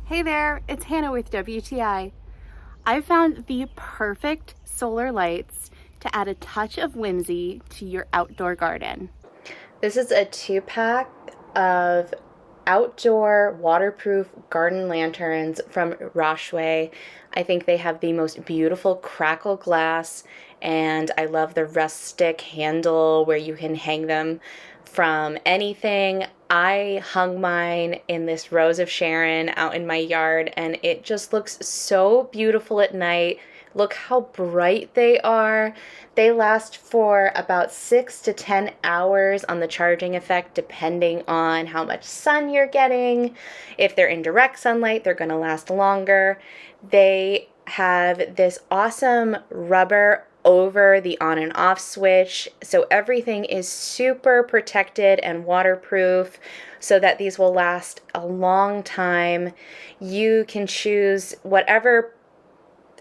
Hey there, it's Hannah with WTI. I found the perfect solar lights to add a touch of whimsy to your outdoor garden. This is a 2-pack of outdoor waterproof garden lanterns from ROSHWEY. I think they have the most beautiful crackle glass, and I love the rustic handle where you can hang them from anything. I hung mine in this Rose of Sharon out in my yard, and it just looks so beautiful at night. Look how bright they are. They last for about 6 to 10 hours on the charging effect, depending on how much sun you're getting. If they're in direct sunlight, they're going to last longer. They have this awesome rubber over the on and off switch, so everything is super protected and waterproof so that these will last a long time. You can choose whatever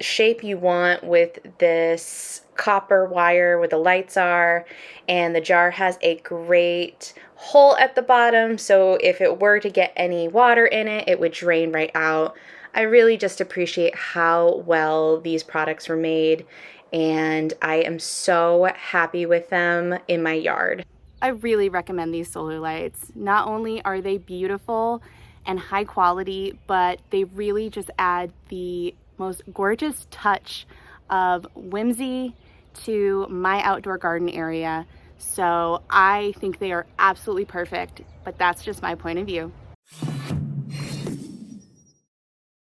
shape you want with this copper wire where the lights are, and the jar has a great hole at the bottom, so if it were to get any water in it, it would drain right out. I really just appreciate how well these products were made, and I am so happy with them in my yard. I really recommend these solar lights. Not only are they beautiful and high quality, but they really just add the most gorgeous touch of whimsy to my outdoor garden area. So I think they are absolutely perfect, but that's just my point of view.